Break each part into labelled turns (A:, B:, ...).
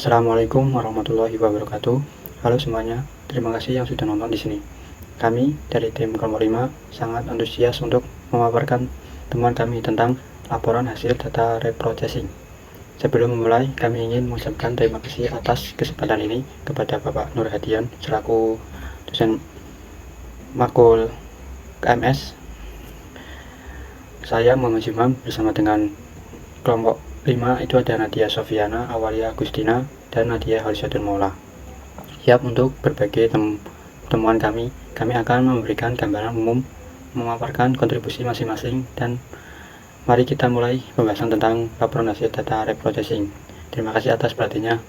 A: Assalamualaikum warahmatullahi wabarakatuh. Halo semuanya, terima kasih yang sudah nonton di sini. Kami dari tim kelompok 5 sangat antusias untuk memaparkan temuan kami tentang laporan hasil data reprocessing. Sebelum memulai, kami ingin mengucapkan terima kasih atas kesempatan ini kepada Bapak Nur Hadian selaku dosen Makul KMS. Saya Muhammad Zimam bersama dengan kelompok 5 itu ada Nadia Sofiana, Awalia Agustina, dan Nadia Halisatul Maula. Siap untuk berbagi temuan kami akan memberikan gambaran umum, memaparkan kontribusi masing-masing, dan mari kita mulai pembahasan tentang laporan hasil data reprocessing. Terima kasih atas perhatiannya.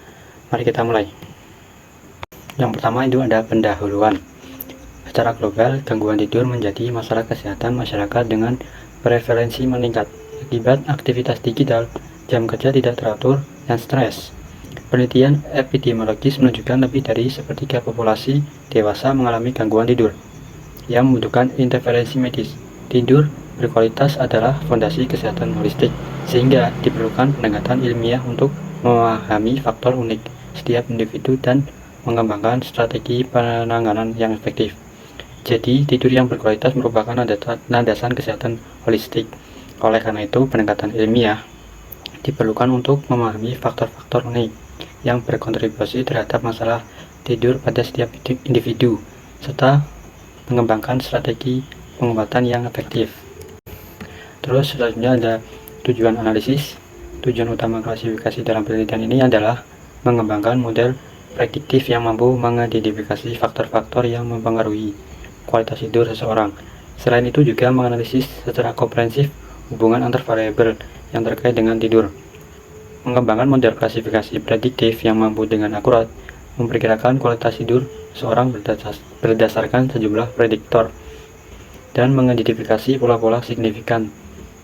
A: Mari kita mulai. Yang pertama itu ada pendahuluan. Secara global, gangguan tidur menjadi masalah kesehatan masyarakat dengan prevalensi meningkat akibat aktivitas digital, jam kerja tidak teratur, dan stres. Penelitian epidemiologis menunjukkan lebih dari sepertiga populasi dewasa mengalami gangguan tidur yang membutuhkan intervensi medis. Tidur berkualitas adalah fondasi kesehatan holistik, sehingga diperlukan pendekatan ilmiah untuk memahami faktor unik setiap individu dan mengembangkan strategi penanganan yang efektif. Jadi, tidur yang berkualitas merupakan landasan kesehatan holistik. Oleh karena itu, pendekatan ilmiah diperlukan untuk memahami faktor-faktor unik yang berkontribusi terhadap masalah tidur pada setiap individu, serta mengembangkan strategi pengobatan yang efektif. Terus selanjutnya ada tujuan analisis. Tujuan utama klasifikasi dalam penelitian ini adalah mengembangkan model prediktif yang mampu mengidentifikasi faktor-faktor yang mempengaruhi kualitas tidur seseorang. Selain itu juga menganalisis secara komprehensif hubungan antar variabel yang terkait dengan tidur. Mengembangkan model klasifikasi prediktif yang mampu dengan akurat memperkirakan kualitas tidur seseorang berdasarkan sejumlah prediktor dan mengidentifikasi pola-pola signifikan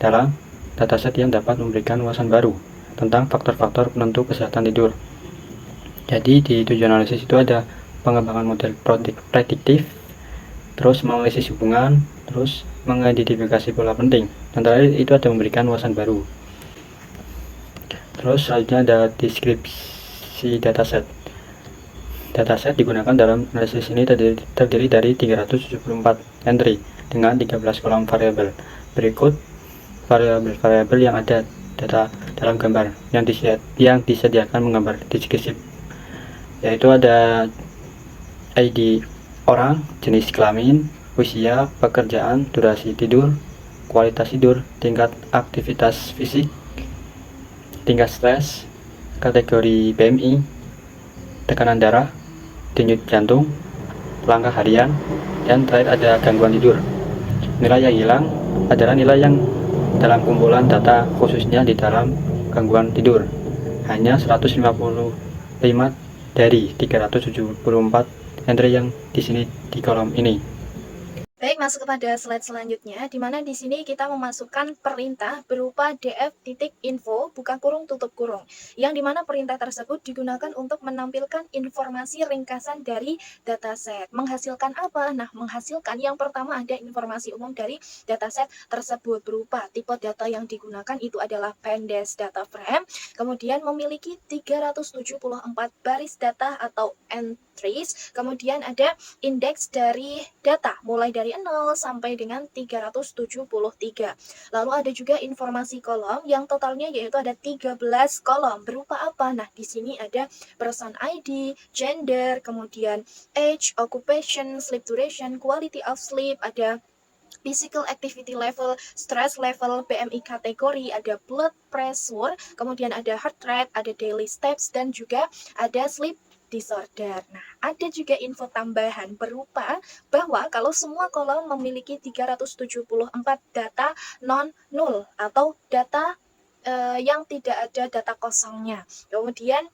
A: dalam dataset yang dapat memberikan wawasan baru tentang faktor-faktor penentu kesehatan tidur. Jadi di tujuan analisis itu ada pengembangan model prediktif, terus menganalisis hubungan, terus mengidentifikasi pola penting, dan terakhir itu ada memberikan wawasan baru. Terus selanjutnya ada deskripsi dataset. Dataset digunakan dalam analisis ini terdiri dari 374 entry dengan 13 kolom variabel. Berikut variabel-variabel yang ada data dalam gambar yang disediakan menggambar deskripsi, yaitu ada ID orang, jenis kelamin, usia, pekerjaan, durasi tidur, kualitas tidur, tingkat aktivitas fisik, tingkat stres, kategori BMI, tekanan darah, denyut jantung, langkah harian, dan terakhir ada gangguan tidur. Nilai yang hilang adalah nilai yang dalam kumpulan data khususnya di dalam gangguan tidur. Hanya 155 dari 374 entry yang di sini di kolom ini.
B: Baik, masuk kepada slide selanjutnya, di mana di sini kita memasukkan perintah berupa df.info buka kurung tutup kurung, yang dimana perintah tersebut digunakan untuk menampilkan informasi ringkasan dari dataset. Menghasilkan apa? Nah, menghasilkan yang pertama ada informasi umum dari dataset tersebut berupa tipe data yang digunakan itu adalah Pandas data frame, kemudian memiliki 374 baris data atau entries, kemudian ada indeks dari data mulai dari 0 sampai dengan 373. Lalu ada juga informasi kolom yang totalnya yaitu ada 13 kolom. Berupa apa? Nah, di sini ada person ID, gender, kemudian age, occupation, sleep duration, quality of sleep, ada physical activity level, stress level, BMI kategori, ada blood pressure, kemudian ada heart rate, ada daily steps, dan juga ada sleep disorder. Nah, ada juga info tambahan berupa bahwa kalau semua kolom memiliki 374 data non-null atau data yang tidak ada data kosongnya. Kemudian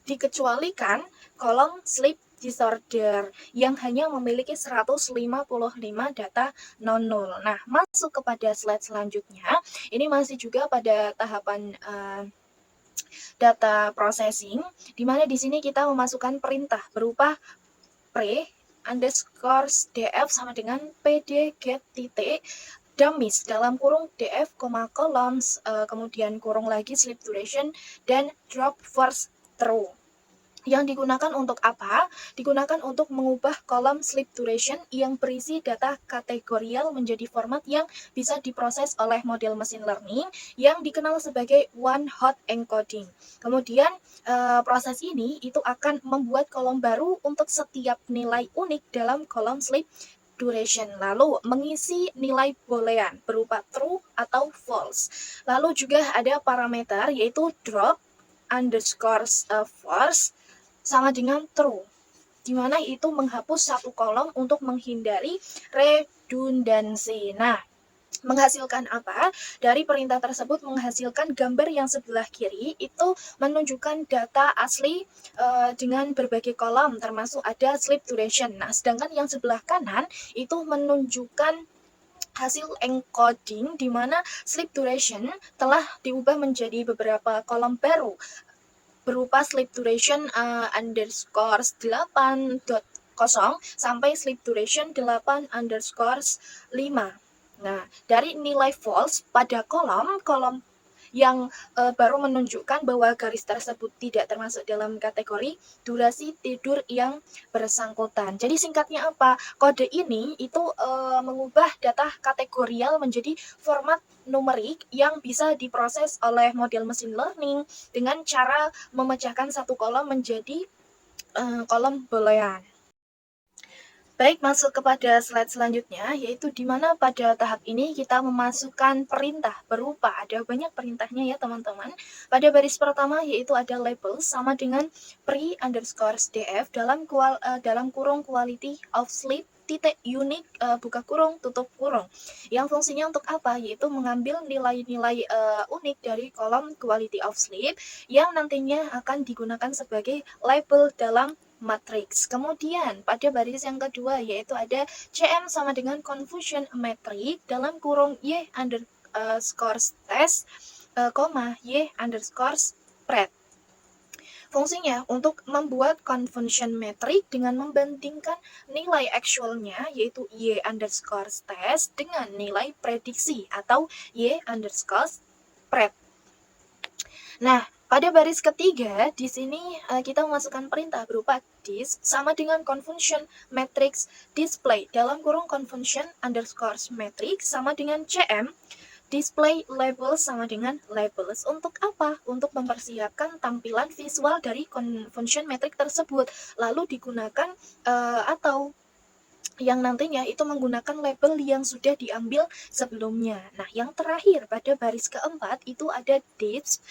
B: dikecualikan kolom sleep disorder yang hanya memiliki 155 data non-null. Nah, masuk kepada slide selanjutnya. Ini masih juga pada tahapan data processing, di mana di sini kita memasukkan perintah berupa pre underscore df sama dengan pd get titik dummies dalam kurung df, columns, kemudian kurung lagi sleep duration dan drop first true. Yang digunakan untuk apa? Digunakan untuk mengubah kolom sleep duration yang berisi data kategorial menjadi format yang bisa diproses oleh model machine learning yang dikenal sebagai one hot encoding. Kemudian proses ini itu akan membuat kolom baru untuk setiap nilai unik dalam kolom sleep duration, lalu mengisi nilai boolean berupa true atau false. Lalu juga ada parameter yaitu drop underscore false sama dengan true, di mana itu menghapus satu kolom untuk menghindari redundansi. Nah, menghasilkan apa? Dari perintah tersebut menghasilkan gambar yang sebelah kiri itu menunjukkan data asli dengan berbagai kolom, termasuk ada sleep duration. Nah, sedangkan yang sebelah kanan itu menunjukkan hasil encoding di mana sleep duration telah diubah menjadi beberapa kolom baru berupa sleep duration underscore 8.0 sampai sleep duration 8 underscore 5. Nah, dari nilai false pada kolom yang baru menunjukkan bahwa garis tersebut tidak termasuk dalam kategori durasi tidur yang bersangkutan. Jadi singkatnya apa? Kode ini itu mengubah data kategorial menjadi format numerik yang bisa diproses oleh model machine learning dengan cara memecahkan satu kolom menjadi kolom boolean. Baik, masuk kepada slide selanjutnya, yaitu di mana pada tahap ini kita memasukkan perintah berupa, ada banyak perintahnya ya teman-teman. Pada baris pertama yaitu ada label sama dengan pre underscore df dalam kurung quality of sleep titik unique buka kurung tutup kurung, yang fungsinya untuk apa, yaitu mengambil nilai-nilai unik dari kolom quality of sleep yang nantinya akan digunakan sebagai label dalam matrix. Kemudian pada baris yang kedua yaitu ada CM sama dengan confusion metric dalam kurung y underscore test, y underscore spread. Fungsinya untuk membuat confusion metric dengan membandingkan nilai actualnya yaitu y underscore test dengan nilai prediksi atau y underscore spread. Nah, pada baris ketiga, di sini kita memasukkan perintah berupa dis sama dengan confusion matrix display dalam kurung confusion underscore matrix sama dengan cm display label sama dengan labels. Untuk apa? Untuk mempersiapkan tampilan visual dari confusion matrix tersebut, lalu digunakan atau yang nantinya itu menggunakan label yang sudah diambil sebelumnya. Nah, yang terakhir pada baris keempat itu ada dis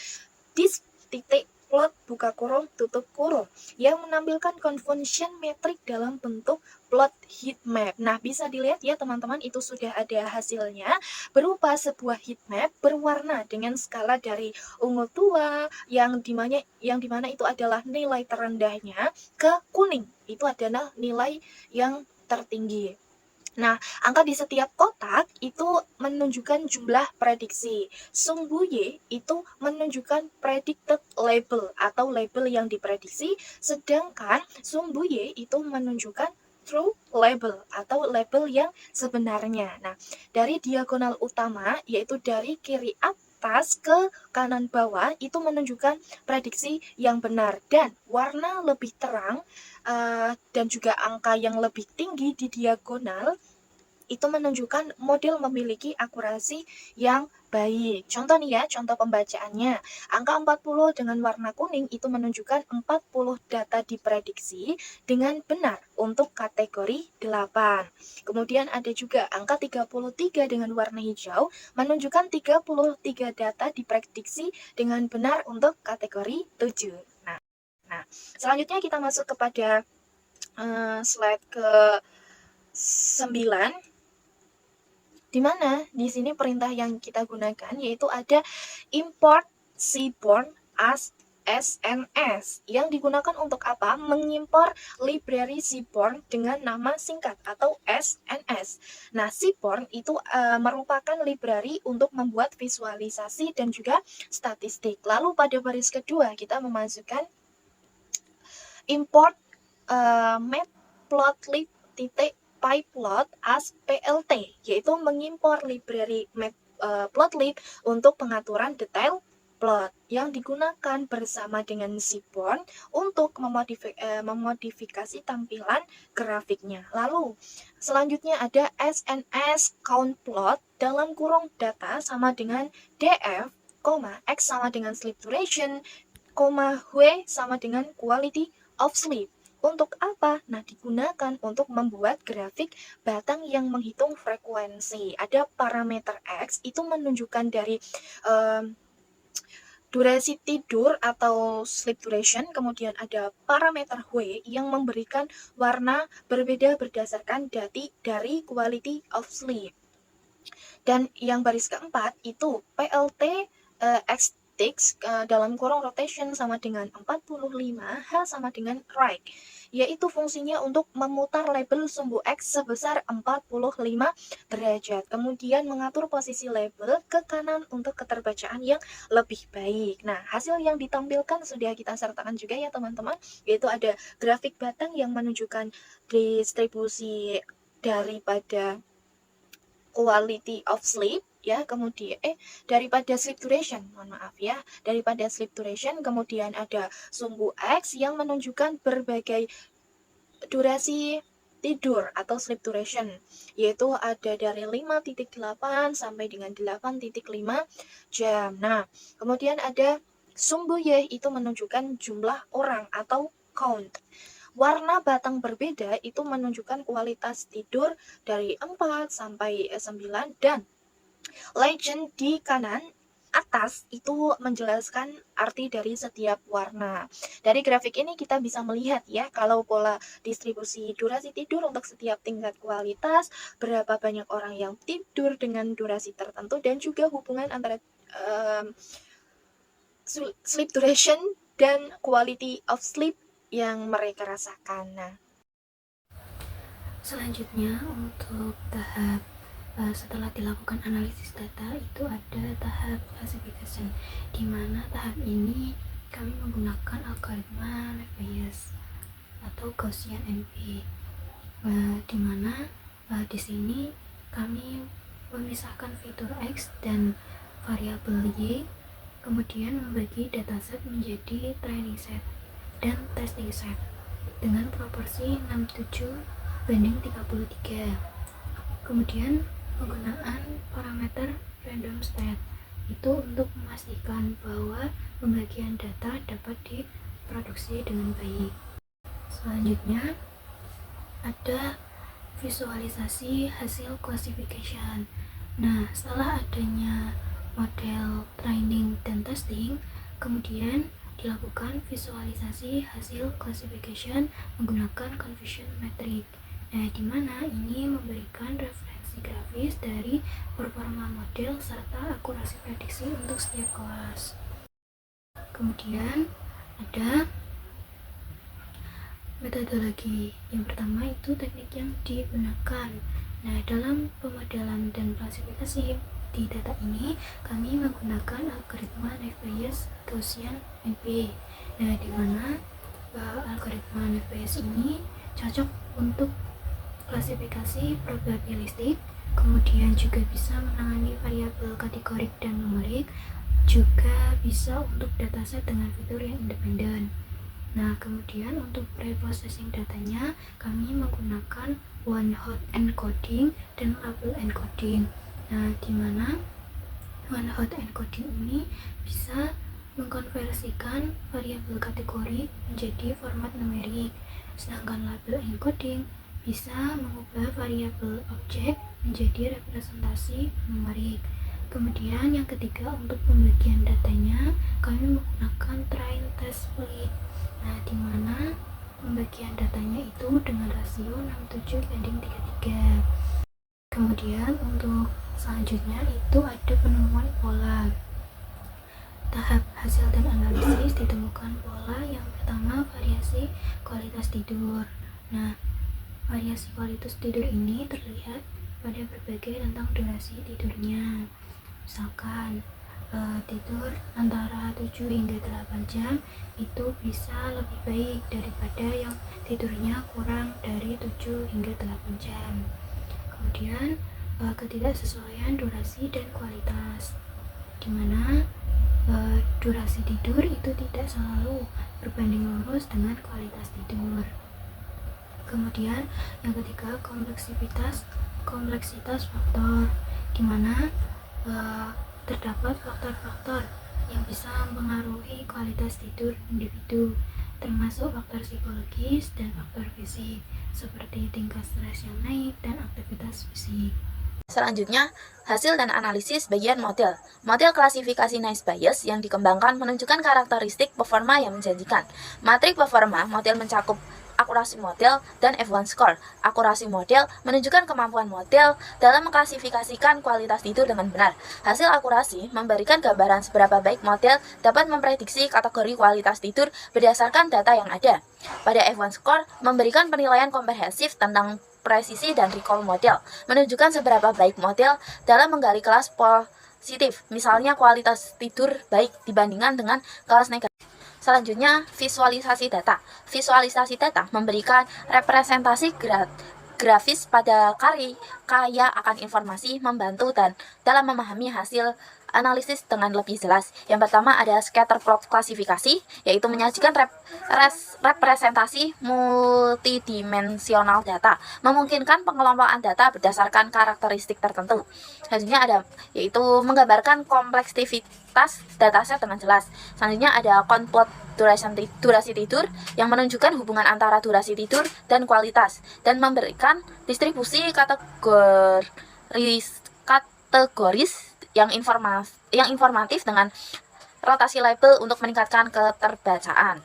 B: titik plot buka kurung tutup kurung yang menampilkan confusion metric dalam bentuk plot heat map. Nah, bisa dilihat ya teman-teman, itu sudah ada hasilnya berupa sebuah heat map berwarna dengan skala dari ungu tua yang dimana itu adalah nilai terendahnya ke kuning itu adalah nilai yang tertinggi. Nah, angka di setiap kotak itu menunjukkan jumlah prediksi. Sumbu Y itu menunjukkan predicted label atau label yang diprediksi, sedangkan sumbu Y itu menunjukkan true label atau label yang sebenarnya. Nah, dari diagonal utama yaitu dari kiri atas ke kanan bawah itu menunjukkan prediksi yang benar, dan warna lebih terang dan juga angka yang lebih tinggi di diagonal itu menunjukkan model memiliki akurasi yang baik. Contoh nih ya, contoh pembacaannya. Angka 40 dengan warna kuning itu menunjukkan 40 data diprediksi dengan benar untuk kategori 8. Kemudian ada juga angka 33 dengan warna hijau menunjukkan 33 data diprediksi dengan benar untuk kategori 7. Nah, selanjutnya kita masuk kepada slide ke 9, di mana di sini perintah yang kita gunakan yaitu ada import seaborn as SNS yang digunakan untuk apa? Mengimpor library seaborn dengan nama singkat atau SNS. Nah, seaborn itu merupakan library untuk membuat visualisasi dan juga statistik. Lalu pada baris kedua kita memasukkan import matplotlib pyplot as PLT, yaitu mengimpor library matplotlib untuk pengaturan detail plot yang digunakan bersama dengan Seaborn untuk memodifikasi tampilan grafiknya. Lalu selanjutnya ada SNS count plot dalam kurung data sama dengan DF, X sama dengan sleep duration, W sama dengan quality of sleep. Untuk apa? Nah, digunakan untuk membuat grafik batang yang menghitung frekuensi. Ada parameter X, itu menunjukkan dari durasi tidur atau sleep duration, kemudian ada parameter W yang memberikan warna berbeda berdasarkan dari quality of sleep. Dan yang baris keempat itu PLT X dalam kurung rotation sama dengan 45, H sama dengan right, yaitu fungsinya untuk memutar label sumbu X sebesar 45 derajat, kemudian mengatur posisi label ke kanan untuk keterbacaan yang lebih baik. Nah, hasil yang ditampilkan sudah kita sertakan juga ya teman-teman, yaitu ada grafik batang yang menunjukkan distribusi daripada quality of sleep ya, kemudian daripada sleep duration, daripada sleep duration, kemudian ada sumbu X yang menunjukkan berbagai durasi tidur atau sleep duration, yaitu ada dari 5.8 sampai dengan 8.5 jam. Nah, kemudian ada sumbu Y itu menunjukkan jumlah orang atau count. Warna batang berbeda itu menunjukkan kualitas tidur dari 4 sampai 9, dan legend di kanan atas itu menjelaskan arti dari setiap warna. Dari grafik ini kita bisa melihat ya, kalau pola distribusi durasi tidur untuk setiap tingkat kualitas, berapa banyak orang yang tidur dengan durasi tertentu, dan juga hubungan antara sleep duration dan quality of sleep yang mereka rasakan. Nah,
C: selanjutnya untuk tahap setelah dilakukan analisis data itu ada tahap classification, di mana tahap ini kami menggunakan algoritma Bayes atau Gaussian NP, di mana di sini kami memisahkan fitur X dan variabel Y, kemudian membagi dataset menjadi training set dan testing set dengan proporsi 67:33. Kemudian penggunaan parameter random state itu untuk memastikan bahwa pembagian data dapat diproduksi dengan baik. Selanjutnya ada visualisasi hasil classification. Nah, setelah adanya model training dan testing, kemudian dilakukan visualisasi hasil classification menggunakan confusion metric. Di mana ini memberikan referensi grafis dari performa model serta akurasi prediksi untuk setiap kelas. Kemudian ada metodologi. Yang pertama itu teknik yang digunakan. Nah, dalam pemodelan dan klasifikasi di data ini kami menggunakan algoritma Bayes Gaussian NP. Nah, di mana algoritma Bayes ini cocok untuk klasifikasi probabilistik, kemudian juga bisa menangani variabel kategorik dan numerik, juga bisa untuk dataset dengan fitur yang independen. Nah, kemudian untuk preprocessing datanya kami menggunakan one hot encoding dan label encoding. Nah, di mana one hot encoding ini bisa mengkonversikan variabel kategori menjadi format numerik, sedangkan label encoding bisa mengubah variabel objek menjadi representasi numerik. Kemudian yang ketiga, untuk pembagian datanya kami menggunakan train test split. Nah, di mana pembagian datanya itu dengan rasio 67:33. Kemudian untuk selanjutnya itu ada penemuan pola. Tahap hasil dan analisis ditemukan pola. Yang pertama, variasi kualitas tidur. Nah, variasi kualitas tidur ini terlihat pada berbagai tentang durasi tidurnya. Misalkan tidur antara 7 hingga 8 jam itu bisa lebih baik daripada yang tidurnya kurang dari 7 hingga 8 jam. Kemudian ketidaksesuaian durasi dan kualitas, di mana durasi tidur itu tidak selalu berbanding lurus dengan kualitas tidur. Kemudian yang ketiga, kompleksitas faktor, di mana terdapat faktor-faktor yang bisa mempengaruhi kualitas tidur individu, termasuk faktor psikologis dan faktor fisik seperti tingkat stres yang naik dan aktivitas fisik.
B: Selanjutnya, hasil dan analisis bagian model. Model klasifikasi Nice Bayes yang dikembangkan menunjukkan karakteristik performa yang menjanjikan. Matrik performa model mencakup akurasi model dan F1 score. Akurasi model menunjukkan kemampuan model dalam mengklasifikasikan kualitas tidur dengan benar. Hasil akurasi memberikan gambaran seberapa baik model dapat memprediksi kategori kualitas tidur berdasarkan data yang ada. Pada F1 score memberikan penilaian komprehensif tentang presisi dan recall model, menunjukkan seberapa baik model dalam menggali kelas positif, misalnya kualitas tidur baik dibandingkan dengan kelas negatif. Selanjutnya, visualisasi data. Visualisasi data memberikan representasi grafis pada kaya akan informasi, membantu dan dalam memahami hasil analisis dengan lebih jelas. Yang pertama ada scatter plot klasifikasi, yaitu menyajikan representasi multidimensional data, memungkinkan pengelompokan data berdasarkan karakteristik tertentu. Selanjutnya ada yaitu menggambarkan kompleksitas dataset dengan jelas. Selanjutnya ada compute durasi tidur yang menunjukkan hubungan antara durasi tidur dan kualitas dan memberikan distribusi kategoris yang informatif dengan rotasi label untuk meningkatkan keterbacaan.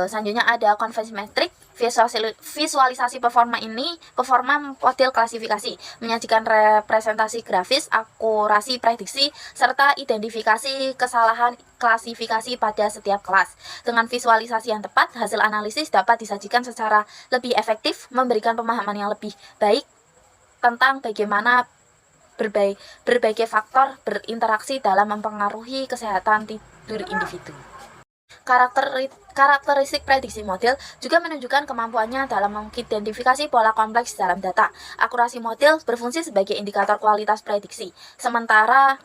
B: Selanjutnya ada conversion metric. Visualisasi performa model klasifikasi menyajikan representasi grafis, akurasi prediksi, serta identifikasi kesalahan klasifikasi pada setiap kelas. Dengan visualisasi yang tepat, hasil analisis dapat disajikan secara lebih efektif, memberikan pemahaman yang lebih baik tentang bagaimana berbagai faktor berinteraksi dalam mempengaruhi kesehatan tidur individu. Karakteristik prediksi model juga menunjukkan kemampuannya dalam mengidentifikasi pola kompleks dalam data. Akurasi model berfungsi sebagai indikator kualitas prediksi, sementara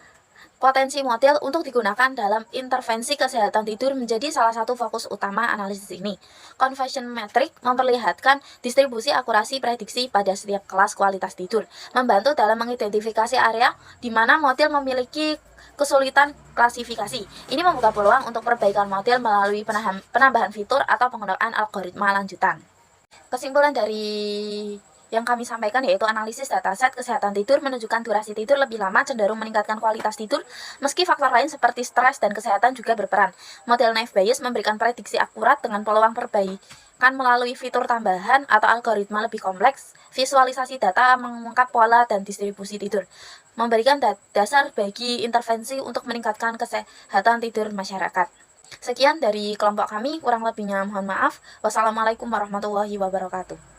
B: potensi model untuk digunakan dalam intervensi kesehatan tidur menjadi salah satu fokus utama analisis ini. Conversion metric memperlihatkan distribusi akurasi prediksi pada setiap kelas kualitas tidur, membantu dalam mengidentifikasi area di mana model memiliki kesulitan klasifikasi. Ini membuka peluang untuk perbaikan model melalui penambahan fitur atau penggunaan algoritma lanjutan. Kesimpulan dari yang kami sampaikan yaitu analisis dataset kesehatan tidur menunjukkan durasi tidur lebih lama cenderung meningkatkan kualitas tidur, meski faktor lain seperti stres dan kesehatan juga berperan. Model Nice Bayes memberikan prediksi akurat dengan peluang perbaikan melalui fitur tambahan atau algoritma lebih kompleks. Visualisasi data mengungkap pola dan distribusi tidur, memberikan dasar bagi intervensi untuk meningkatkan kesehatan tidur masyarakat. Sekian dari kelompok kami, kurang lebihnya mohon maaf. Wassalamualaikum warahmatullahi wabarakatuh.